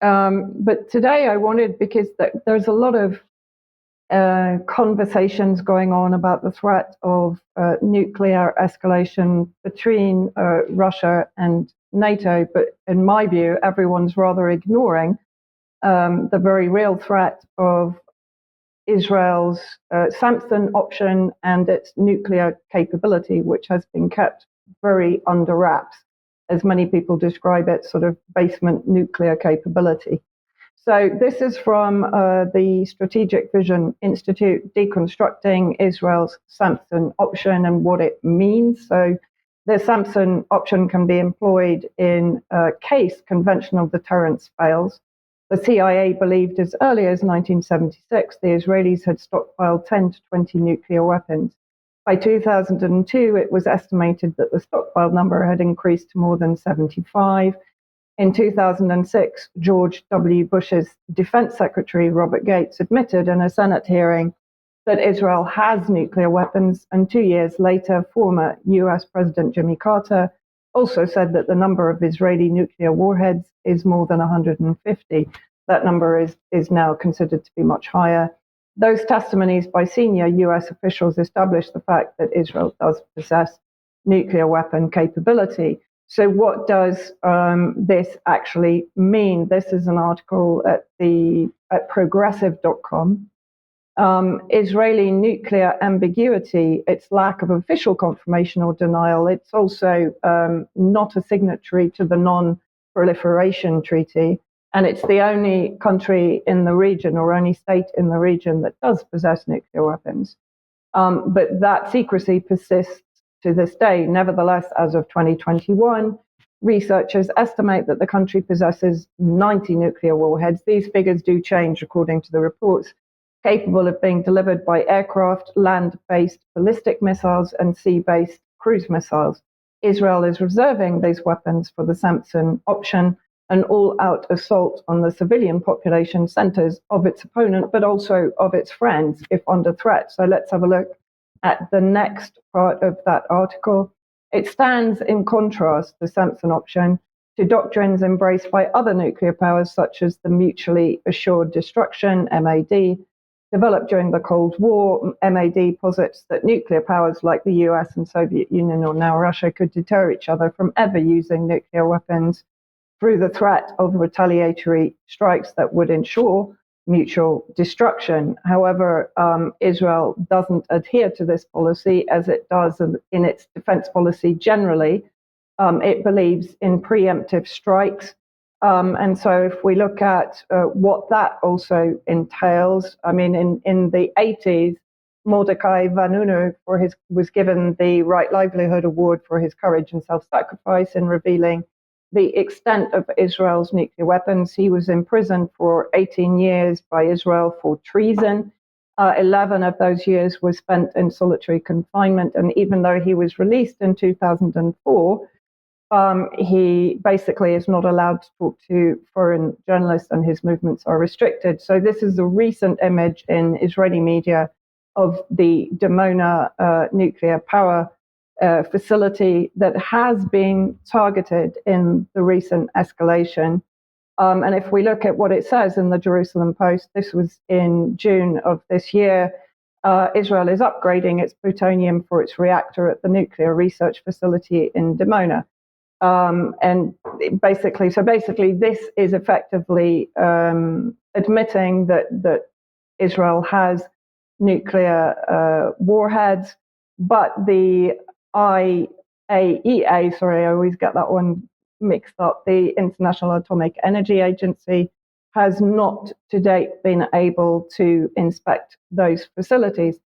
But today I wanted, because there's a lot of conversations going on about the threat of nuclear escalation between Russia and NATO, but in my view, everyone's rather ignoring the very real threat of Israel's Samson option and its nuclear capability, which has been kept very under wraps, as many people describe it, sort of basement nuclear capability. So this is from the Strategic Vision Institute, Deconstructing Israel's Samson option and what it means. So the Samson option can be employed in case conventional deterrence fails. The CIA believed as early as 1976 the Israelis had stockpiled 10 to 20 nuclear weapons. By 2002, it was estimated that the stockpile number had increased to more than 75. In 2006, George W. Bush's defense secretary, Robert Gates, admitted in a Senate hearing that Israel has nuclear weapons, and 2 years later, former US President Jimmy Carter also said that the number of Israeli nuclear warheads is more than 150. That number is now considered to be much higher. Those testimonies by senior US officials establish the fact that Israel does possess nuclear weapon capability. So what does this actually mean? This is an article at progressive.com. Israeli nuclear ambiguity, its lack of official confirmation or denial. It's also not a signatory to the Non-Proliferation Treaty, and it's the only country in the region or only state in the region that does possess nuclear weapons. But that secrecy persists to this day. Nevertheless, as of 2021, researchers estimate that the country possesses 90 nuclear warheads. These figures do change according to the reports, capable of being delivered by aircraft, land-based ballistic missiles, and sea-based cruise missiles. Israel is reserving these weapons for the Samson option, an all-out assault on the civilian population centers of its opponent, but also of its friends if under threat. So let's have a look at the next part of that article. It stands in contrast, the Samson option, to doctrines embraced by other nuclear powers, such as the mutually assured destruction, MAD, developed during the Cold War. MAD posits that nuclear powers like the US and Soviet Union, or now Russia, could deter each other from ever using nuclear weapons through the threat of retaliatory strikes that would ensure mutual destruction. However, Israel doesn't adhere to this policy as it does in its defense policy generally. It believes in preemptive strikes. And so if we look at what that also entails, I mean, in the 80s, Mordechai Vanunu was given the Right Livelihood Award for his courage and self-sacrifice in revealing the extent of Israel's nuclear weapons. He was imprisoned for 18 years by Israel for treason. 11 of those years were spent in solitary confinement. And even though he was released in 2004, he basically is not allowed to talk to foreign journalists, and his movements are restricted. So this is a recent image in Israeli media of the Dimona nuclear power facility that has been targeted in the recent escalation. And if we look at what it says in the Jerusalem Post, this was in June of this year, Israel is upgrading its plutonium for its reactor at the nuclear research facility in Dimona. And basically, this is effectively admitting that Israel has nuclear warheads, but the IAEA, sorry, I always get that one mixed up, the International Atomic Energy Agency, has not to date been able to inspect those facilities.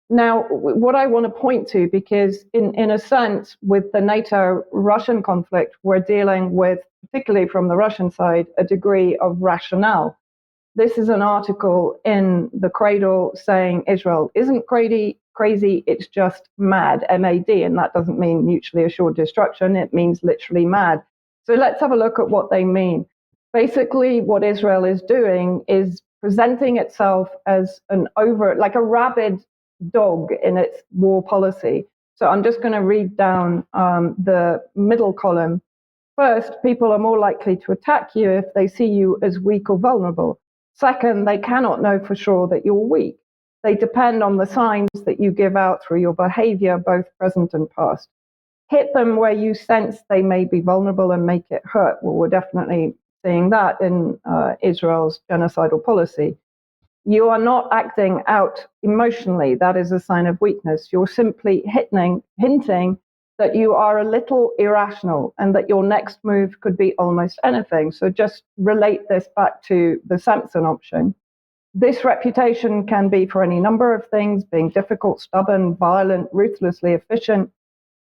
Now, what I want to point to, because in a sense, with the NATO-Russian conflict, we're dealing with, particularly from the Russian side, a degree of rationale. This is an article in the Cradle saying Israel isn't crazy, it's just mad, M-A-D, and that doesn't mean mutually assured destruction, it means literally mad. So let's have a look at what they mean. Basically, what Israel is doing is presenting itself as like a rabid dog in its war policy. So I'm just going to read down the middle column. First, people are more likely to attack you if they see you as weak or vulnerable. Second, they cannot know for sure that you're weak. They depend on the signs that you give out through your behavior, both present and past. Hit them where you sense they may be vulnerable and make it hurt. Well, we're definitely seeing that in Israel's genocidal policy. You are not acting out emotionally. That is a sign of weakness. You're simply hinting that you are a little irrational and that your next move could be almost anything. So just relate this back to the Samson option. This reputation can be for any number of things, being difficult, stubborn, violent, ruthlessly efficient.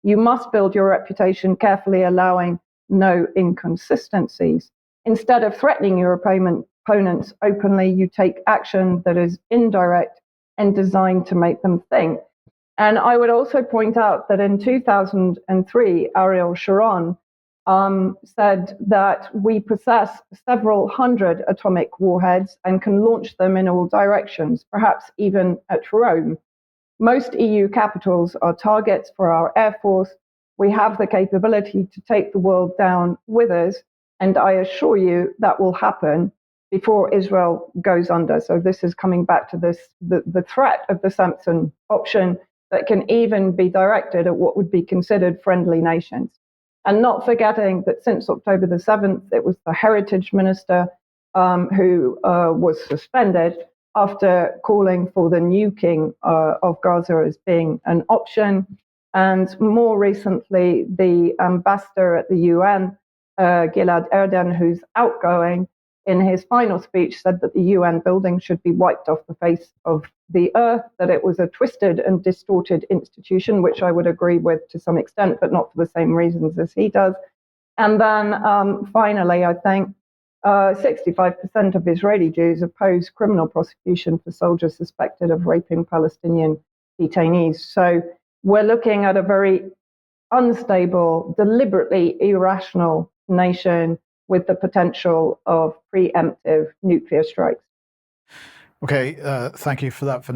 You must build your reputation carefully, allowing no inconsistencies. Instead of threatening your opponents openly, you take action that is indirect and designed to make them think. And I would also point out that in 2003, Ariel Sharon said that we possess several hundred atomic warheads and can launch them in all directions, perhaps even at Rome. Most EU capitals are targets for our Air Force. We have the capability to take the world down with us, and I assure you that will happen before Israel goes under. So this is coming back to this, the threat of the Samson option that can even be directed at what would be considered friendly nations. And not forgetting that since October the 7th, it was the heritage minister who was suspended after calling for the nuking of Gaza as being an option. And more recently, the ambassador at the UN, Gilad Erdan, who's outgoing, in his final speech said that the UN building should be wiped off the face of the earth, that it was a twisted and distorted institution, which I would agree with to some extent, but not for the same reasons as he does. And then finally, I think 65% of Israeli Jews oppose criminal prosecution for soldiers suspected of raping Palestinian detainees. So we're looking at a very unstable, deliberately irrational nation with the potential of preemptive nuclear strikes. Okay, thank you for that,